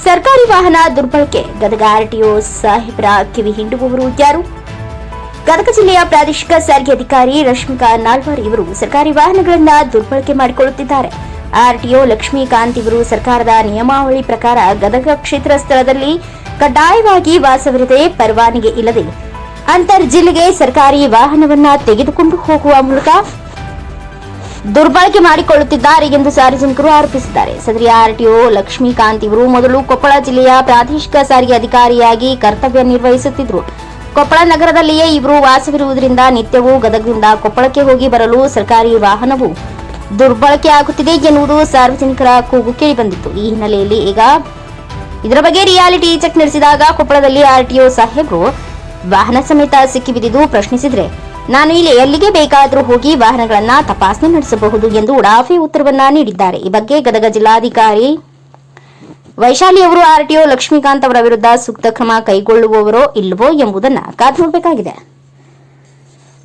ಸರ್ಕಾರಿ ವಾಹನ ದುರ್ಬಳಕೆ ಗದಗ ಆರ್ಟಿಒ ಸಾಹೇಬರ ಕಿವಿ ಹಿಂಡುವವರು ಯಾರು? ಗದಗ ಜಿಲ್ಲೆಯ ಪ್ರಾದೇಶಿಕ ಸಾರಿಗೆ ಅಧಿಕಾರಿ ರಶ್ಮಿಕಾ ನಾಲ್ವರ್ ಇವರು ಸರ್ಕಾರಿ ವಾಹನಗಳನ್ನು ದುರ್ಬಳಕೆ ಮಾಡಿಕೊಳ್ಳುತ್ತಿದ್ದಾರೆ. ಆರ್ಟಿಒ ಲಕ್ಷ್ಮೀಕಾಂತ್ ಇವರು ಸರ್ಕಾರದ ನಿಯಮಾವಳಿ ಪ್ರಕಾರ ಗದಗ ಕ್ಷೇತ್ರ ಸ್ಥಳದಲ್ಲಿ ಕಡ್ಡಾಯವಾಗಿ ವಾಸವಿರದೆ ಪರವಾನಗಿ ಇಲ್ಲದೆ ಅಂತರ್ ಜಿಲ್ಲೆಗೆ ಸರ್ಕಾರಿ ವಾಹನವನ್ನ ತೆಗೆದುಕೊಂಡು ಹೋಗುವ ಮೂಲಕ ದುರ್ಬಳಕೆ ಮಾಡಿಕೊಳ್ಳುತ್ತಿದ್ದಾರೆ ಎಂದು ಸಾರ್ವಜನಿಕರು ಆರೋಪಿಸಿದ್ದಾರೆ. ಸದರಿ ಆರ್ಟಿಒ ಲಕ್ಷ್ಮೀಕಾಂತ್ ಇವರು ಮೊದಲು ಕೊಪ್ಪಳ ಜಿಲ್ಲೆಯ ಪ್ರಾದೇಶಿಕ ಸಾರಿಗೆ ಅಧಿಕಾರಿಯಾಗಿ ಕರ್ತವ್ಯ ನಿರ್ವಹಿಸುತ್ತಿದ್ದರು. ಕೊಪ್ಪಳ ನಗರದಲ್ಲಿಯೇ ಇವರು ವಾಸವಿರುವುದರಿಂದ ನಿತ್ಯವೂ ಗದಗದಿಂದ ಕೊಪ್ಪಳಕ್ಕೆ ಹೋಗಿ ಬರಲು ಸರ್ಕಾರಿ ವಾಹನವು ದುರ್ಬಳಕೆ ಆಗುತ್ತಿದೆ ಎನ್ನುವುದು ಸಾರ್ವಜನಿಕರ ಕೂಗು ಕೇಳಿಬಂದಿತ್ತು. ಈ ಹಿನ್ನೆಲೆಯಲ್ಲಿ ಈಗ ಇದರ ಬಗ್ಗೆ ರಿಯಾಲಿಟಿ ಚೆಕ್ ನಡೆಸಿದಾಗ ಕೊಪ್ಪಳದಲ್ಲಿ ಆರ್ಟಿಒ ಸಾಹೇಬರು ವಾಹನ ಸಮೇತ ಸಿಕ್ಕಿಬಿದ್ದಿದ್ದು ಪ್ರಶ್ನಿಸಿದರೆ, ನಾನು ಇಲ್ಲಿ ಎಲ್ಲಿಗೆ ಬೇಕಾದರೂ ಹೋಗಿ ವಾಹನಗಳನ್ನು ತಪಾಸಣೆ ನಡೆಸಬಹುದು ಎಂದು ಉಡಾಫೆ ಉತ್ತರವನ್ನ ನೀಡಿದ್ದಾರೆ. ಈ ಬಗ್ಗೆ ಗದಗ ಜಿಲ್ಲಾಧಿಕಾರಿ ವೈಶಾಲಿ ಅವರು ಆರ್ಟಿಒ ಲಕ್ಷ್ಮೀಕಾಂತ್ ಅವರ ವಿರುದ್ಧ ಸೂಕ್ತ ಕ್ರಮ ಕೈಗೊಳ್ಳುವವರೋ ಇಲ್ಲವೋ ಎಂಬುದನ್ನ ಕಾದು ನೋಡಬೇಕಾಗಿದೆ.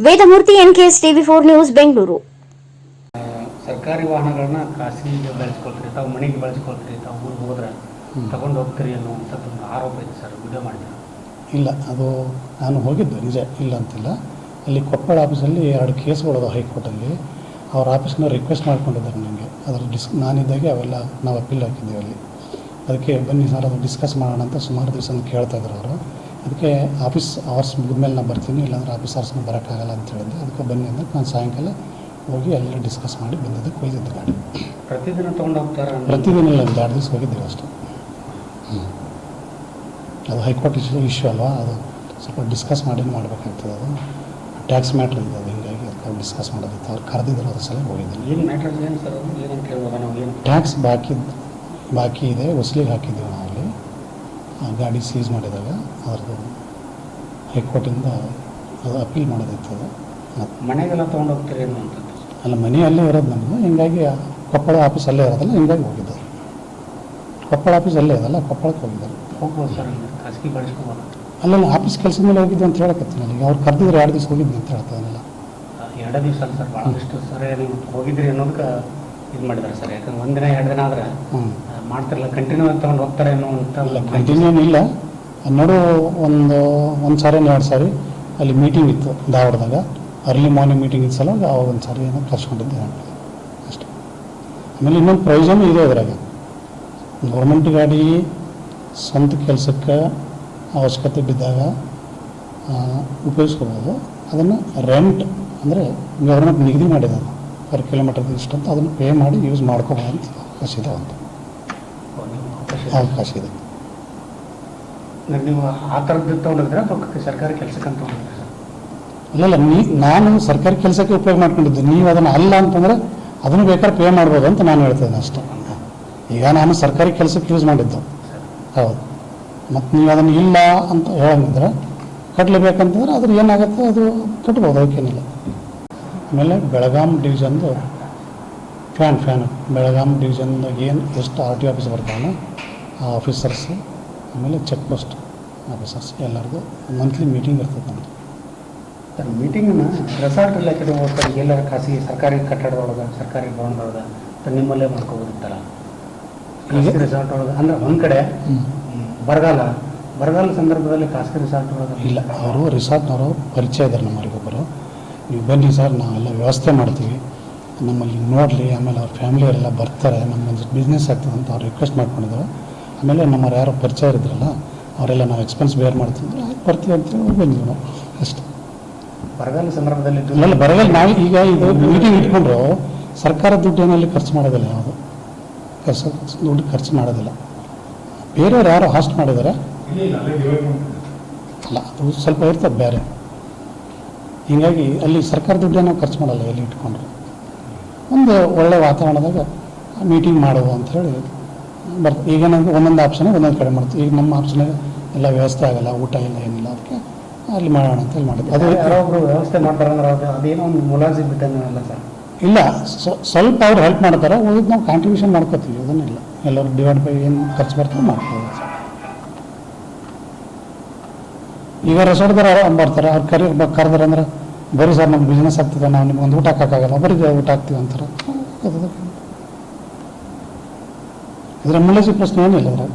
Vedamurthy NKS TV4 news Bengaluru. ಸರ್ಕಾರಿ ವಾಹನಗಳನ್ನ ಖಾಸಗಿಗೆ ಬಳಸ್ಕೊಳ್ತೀರಿ, ತಾವು ಮನೆಗೆ ಬಳಸ್ಕೊಳ್ತೀರಿ, ತಾವು ಊರಿಗೆ ಹೋದ್ರೆ ತಗೊಂಡು ಹೋಗ್ತೀರಿ ಅನ್ನುವಂಥದ್ದು ಆರೋಪ ಇದೆ ಸರ್. ವಿಡಿಯೋ ಮಾಡಿದ್ದಾರೆ. ಇಲ್ಲ, ಅದು ನಾನು ಹೋಗಿದ್ದು ನಿಜ, ಇಲ್ಲ ಅಂತಿಲ್ಲ. ಅಲ್ಲಿ ಕೊಪ್ಪಳ ಆಫೀಸಲ್ಲಿ 2 ಕೇಸ್ಗಳದು ಹೈಕೋರ್ಟಲ್ಲಿ. ಅವ್ರ ಆಫೀಸ್ನ ರಿಕ್ವೆಸ್ಟ್ ಮಾಡ್ಕೊಂಡಿದ್ದಾರೆ ನನಗೆ. ಅದರ ನಾನಿದ್ದಾಗೆ ಅವೆಲ್ಲ ನಾವು ಅಪೀಲ್ ಹಾಕಿದ್ದೀವಿ ಅಲ್ಲಿ. ಅದಕ್ಕೆ ಬನ್ನಿ ಸರ್ ಅದು ಡಿಸ್ಕಸ್ ಮಾಡೋಣ ಅಂತ ಸುಮಾರು ದಿವಸ ಕೇಳ್ತಾ ಇದ್ರು ಅವರು. ಅದಕ್ಕೆ ಆಫೀಸ್ ಅವರ್ಸ್ ಮುಗಿದ್ಮೇಲೆ ನಾನು ಬರ್ತೀನಿ, ಇಲ್ಲಾಂದ್ರೆ ಆಫೀಸ್ ಅವರ್ಸ್ನ ಬರೋಕ್ಕಾಗಲ್ಲ ಅಂತ ಹೇಳಿದ್ದೆ. ಅದಕ್ಕೆ ಬನ್ನಿ ಅಂದರೆ ನಾನು ಸಾಯಂಕಾಲ ಹೋಗಿ ಎಲ್ಲ ಡಿಸ್ಕಸ್ ಮಾಡಿ ಬಂದಿದ್ದಕ್ಕೆ ಒಯ್ದಿದ್ದೆ ಗಾಡಿ. ಪ್ರತಿದಿನ ತೊಗೊಂಡು ಹೋಗ್ತಾರೆ? ಪ್ರತಿದಿನ ಇಲ್ಲ, 2 ದಿವಸ ಹೋಗಿದ್ದೀವಿ ಅಷ್ಟೇ. ಅದು ಹೈಕೋರ್ಟ್ ಇಶ್ಯೂ ಅಲ್ವಾ, ಅದು ಸ್ವಲ್ಪ ಡಿಸ್ಕಸ್ ಮಾಡಿ ಮಾಡಬೇಕಾಗ್ತದೆ. ಅದು ಟ್ಯಾಕ್ಸ್ ಮ್ಯಾಟ್ರ್ ಇದೆ, ಅದು ಹಿಂಗಾಗಿ ಅದಕ್ಕೆ ಡಿಸ್ಕಸ್ ಮಾಡೋದಿತ್ತು. ಅವ್ರು ಕರೆದಿದ್ರು, ಅದ್ರ ಸಲ ಹೋಗಿದ್ದೀನಿ. ಏನು ಮ್ಯಾಟ್ರ್ ಏನು ಸರ್? ಅದು ಏನಂತ ಹೇಳ್ಬೋದು ನಾವು? ಏನು ಟ್ಯಾಕ್ಸ್ ಬಾಕಿ ಇದೆ, ವಸೂಲಿಗೆ ಹಾಕಿದ್ದೀವಿ ನಾವು ಅಲ್ಲಿ. ಗಾಡಿ ಸೀಸ್ ಮಾಡಿದಾಗ ಅದ್ರದ್ದು ಹೈಕೋರ್ಟಿಂದ ಅದು ಅಪೀಲ್ ಮಾಡೋದಿತ್ತು. ಅದು ಮನೆಗೆಲ್ಲ ತೊಗೊಂಡು ಹೋಗ್ತೀರಿ ಅನ್ನುವಂಥದ್ದು? ಅಲ್ಲ, ಮನೆಯಲ್ಲೇ ಇರೋದು ನಮ್ಮದು. ಹಿಂಗಾಗಿ ಕೊಪ್ಪಳ ಆಫೀಸ್ ಅಲ್ಲೇ ಇರೋದಲ್ಲ, ಹಿಂಗಾಗಿ ಹೋಗಿದ್ದು. ಕೊಪ್ಪಳ ಆಫೀಸ್ ಅಲ್ಲೇ ಇದಲ್ಲ, ಕೊಪ್ಪಳಕ್ಕೆ ಹೋಗಿದ್ದಾರೆ. ಹೋಗ್ಬೋದು ಸರ್, ಖಾಸಗಿ ಬಳಸ್ಕೋಬೋದು. ಅಲ್ಲ, ಆಫೀಸ್ ಕೆಲಸದ ಮೇಲೆ ಹೋಗಿದ್ದು ಅಂತ ಹೇಳಕತ್ತೀನಿ. ನನಗೆ ಅವ್ರು ಕರೆದಿದ್ರು 2 ದಿವಸ ಹೋಗಿದ್ದೆ ಅಂತ ಹೇಳ್ತಾಯಿಲ್ಲ. 2 ದಿವಸ ಅಲ್ಲ ಸರ್, ಭಾಳಷ್ಟು ಸರ್ ನೀವು ಹೋಗಿದ್ರಿ ಅನ್ನೋದಕ್ಕೆ ಇದು ಮಾಡಿದ್ದಾರೆ ಸರ್. ಯಾಕಂದ್ರೆ 1 ದಿನ 2 ದಿನ ಆದರೆ ಮಾಡ್ತಿರಲ್ಲ, ಕಂಟಿನ್ಯೂ ಆಗಿ ತೊಗೊಂಡು ಹೋಗ್ತಾರೆ ಅನ್ನೋವಂಥ. ಅಲ್ಲ, ಕಂಟಿನ್ಯೂ ಇಲ್ಲ ನೋಡು. ಒಂದು ಸಾರಿ 2 ಸಾರಿ ಅಲ್ಲಿ ಮೀಟಿಂಗ್ ಇತ್ತು ಧಾರವಾಡದಾಗ, ಅರ್ಲಿ ಮಾರ್ನಿಂಗ್ ಮೀಟಿಂಗ್ ಇದ್ದ ಸಲ ಅವಾಗ ಒಂದು ಸಾರಿ ಏನೋ ಕರ್ಸ್ಕೊಂಡಿದ್ದೆ ಅಷ್ಟೇ. ಆಮೇಲೆ ಇನ್ನೊಂದು ಪ್ರಯೋಜನ ಇದೆ ಅದರಾಗ. ಗೌರ್ಮೆಂಟ್ ಗಾಡಿ ಸ್ವಂತ ಕೆಲಸಕ್ಕೆ ಅವಶ್ಯಕತೆ ಬಿದ್ದಾಗ ಉಪಯೋಗಿಸ್ಕೋಬೋದು. ಅದನ್ನು ರೆಂಟ್ ಅಂದರೆ ಗೌರ್ಮೆಂಟ್ ನಿಗದಿ ಮಾಡಿದೆ, ಪರ್ ಕಿಲೋಮೀಟರ್ಗೆ ಇಷ್ಟು ಅಂತ, ಅದನ್ನು ಪೇ ಮಾಡಿ ಯೂಸ್ ಮಾಡ್ಕೋಬೋದು ಅಂತ ಅವಕಾಶ ಇದೆ. ಒಂದು ಅವಕಾಶ ಇದೆ. ನೀವು ಆ ಥರದ್ದು ತೊಗೊಂಡಿದ್ರೆ ಸರ್ಕಾರಿ ಕೆಲಸಕ್ಕೆ ಅಂತ ತೊಗೊಂಡಿದ್ರೆ? ಅಲ್ಲಲ್ಲ, ನಾನು ಸರ್ಕಾರಿ ಕೆಲಸಕ್ಕೆ ಉಪಯೋಗ ಮಾಡ್ಕೊಂಡಿದ್ದೆ. ನೀವು ಅದನ್ನು ಅಲ್ಲ ಅಂತಂದರೆ ಅದನ್ನು ಬೇಕಾದ್ರೆ ಪೇ ಮಾಡ್ಬೋದು ಅಂತ ನಾನು ಹೇಳ್ತೇನೆ ಅಷ್ಟೇ. ಈಗ ನಾನು ಸರ್ಕಾರಿ ಕೆಲಸಕ್ಕೆ ಯೂಸ್ ಮಾಡಿದ್ದು, ಹೌದು. ಮತ್ತು ನೀವು ಅದನ್ನು ಇಲ್ಲ ಅಂತ ಹೇಳಂಗಿದ್ರೆ ಕಟ್ಟಲೇಬೇಕಂತಂದ್ರೆ ಅದ್ರ ಏನಾಗುತ್ತೆ ಅದು ಕಟ್ಬೋದು, ಅದಕ್ಕೇನಿಲ್ಲ. ಆಮೇಲೆ ಬೆಳಗಾಂ ಡಿವಿಷನ್ದು ಫ್ಯಾನ್ ಬೆಳಗಾಂ ಡಿವಿಷನ್ದಾಗ ಎಷ್ಟು RTO ಆಫೀಸ್ ಬರ್ತಾವೋ ಆ ಆಫೀಸರ್ಸ್, ಆಮೇಲೆ ಚೆಕ್ ಪೋಸ್ಟ್ ಆಫೀಸರ್ಸ್ ಎಲ್ಲರಿಗೂ ಮಂತ್ಲಿ ಮೀಟಿಂಗ್ ಇರ್ತದೆ ನಮ್ಮದು. ಸರ್, ಮೀಟಿಂಗನ್ನ ರೆಸಾರ್ಟ್ ಇಲಾಖೆ ಹೋಗ್ತಾರೆ, ಎಲ್ಲರ ಖಾಸಗಿ ಸರ್ಕಾರಿ ಕಟ್ಟಡದೊಳಗೆ, ಸರ್ಕಾರಿ ಭವನದೊಳಗೆ ನಿಮ್ಮಲ್ಲೇ ಮಾಡ್ಕೋಬೋದಿತ್ತಲ್ಲ ಖಾಸಗಿ ರೆಸಾರ್ಟ್ ಒಳಗೆ? ಅಂದರೆ ಒಂದು ಕಡೆ ಬರಗಾಲ ಸಂದರ್ಭದಲ್ಲಿ ಖಾಸಗಿ ರಿಸಾರ್ಟ್ ಒಳಗೆ ಇಲ್ಲ. ಅವರು ರಿಸಾರ್ಟ್ನವರು ಪರಿಚಯ ಇದ್ದಾರೆ ನಮ್ಮವರಿಗೊಬ್ಬರು. ನೀವು ಬನ್ನಿ ಸರ್, ನಾವೆಲ್ಲ ವ್ಯವಸ್ಥೆ ಮಾಡ್ತೀವಿ, ನಮ್ಮಲ್ಲಿ ನೋಡಲಿ, ಆಮೇಲೆ ಅವ್ರ ಫ್ಯಾಮಿಲಿಯವರೆಲ್ಲ ಬರ್ತಾರೆ, ನಮ್ಮೊಂದು ಬಿಸ್ನೆಸ್ ಆಗ್ತದೆ ಅಂತ ಅವ್ರು ರಿಕ್ವೆಸ್ಟ್ ಮಾಡ್ಕೊಂಡಿದ್ದಾರೆ. ಆಮೇಲೆ ನಮ್ಮವ್ರು ಯಾರೋ ಪರಿಚಯ ಇದ್ರಲ್ಲ ಅವರೆಲ್ಲ ನಾವು ಎಕ್ಸ್ಪೆನ್ಸ್ ಬೇರ್ ಮಾಡ್ತಿದ್ರು, ಆಯ್ತು ಬರ್ತೀವಿ ಅಂತೇಳಿ ಬಂದ್ವಿ ನಾವು ಅಷ್ಟೇ. ಬರಗಾಲ ಸಂದರ್ಭದಲ್ಲಿ ಇಲ್ಲ, ಬರಗಾಲ ನಾವು ಈಗ ಇದು ಮೀಟಿಂಗ್ ಇಟ್ಕೊಂಡ್ರು ಸರ್ಕಾರ ದುಡ್ಡು ಏನಲ್ಲಿ ಖರ್ಚು ಮಾಡೋದಿಲ್ಲ, ಯಾವುದು ದುಡ್ಡು ಖರ್ಚು ಮಾಡೋದಿಲ್ಲ. ಬೇರೆಯವ್ರು ಯಾರು ಹಾಸ್ಟ್ ಮಾಡಿದ್ದಾರೆ ಅಲ್ಲ, ಅದು ಸ್ವಲ್ಪ ಇರ್ತದೆ ಬೇರೆ. ಹೀಗಾಗಿ ಅಲ್ಲಿ ಸರ್ಕಾರ ದುಡ್ಡೇನೋ ಖರ್ಚು ಮಾಡಲ್ಲ ಎಲ್ಲಿ ಇಟ್ಕೊಂಡ್ರೆ. ಒಂದು ಒಳ್ಳೆ ವಾತಾವರಣದಾಗ ಮೀಟಿಂಗ್ ಮಾಡೋದು ಅಂಥೇಳಿ ಬರ್ತದೆ. ಈಗ ನಮಗೆ ಒಂದೊಂದು ಆಪ್ಷನ್ ಒಂದೊಂದು ಕಡೆ ಮಾಡ್ತೀವಿ. ಈಗ ನಮ್ಮ ಆಪ್ಷನ್ ಎಲ್ಲ ವ್ಯವಸ್ಥೆ ಆಗಲ್ಲ, ಊಟ ಇಲ್ಲ, ಏನಿಲ್ಲ, ಅದಕ್ಕೆ ಅಲ್ಲಿ ಮಾಡೋಣ ಅಂತ ಹೇಳಿ ಮಾಡಿದ್ವಿ. ಅದು ಯಾರೊಬ್ಬರು ವ್ಯವಸ್ಥೆ ಮಾಡ್ತಾರೆ ಅಂದ್ರೆ ಅದೇನೋ ಒಂದು ಮುಲಾಜಿ ಬಿಟ್ಟಲ್ಲ ಸರ್? ಇಲ್ಲ, ಸ್ವಲ್ಪ ಅವ್ರು ಹೆಲ್ಪ್ ಮಾಡ್ತಾರೆ, ಉಳಿದು ನಾವು ಕಾಂಟ್ರಿಬ್ಯೂಷನ್ ಮಾಡ್ಕೋತೀವಿ. ಅದನ್ನಿಲ್ಲ, ಎಲ್ಲರೂ ಡಿವೈಡ್ ಬೈ ಏನು ಖರ್ಚು ಬರ್ತದೆ ಮಾಡ್ಕೋಬೋದು. ಈಗ ರೆಸಾರ್ಟ್ದಾರ ಬರ್ತಾರೆ, ಅವ್ರು ಕರೆದ್ರೆ ಅಂದ್ರೆ ಬರೀ ಸರ್ ನಮ್ಮ ಬಿಸ್ನೆಸ್ ಆಗ್ತದೆ, ನಾವು ನಿಮ್ಗೆ ಒಂದು ಊಟ ಹಾಕೋಕ್ಕಾಗಲ್ಲ, ಬರೀ ಊಟ ಹಾಕ್ತೀವಿ ಅಂತಾರೆ. ಇದರ ಮುಲಾಜಿ ಪ್ರಶ್ನೆ ಏನಿಲ್ಲ ಅದ್ರಾಗ.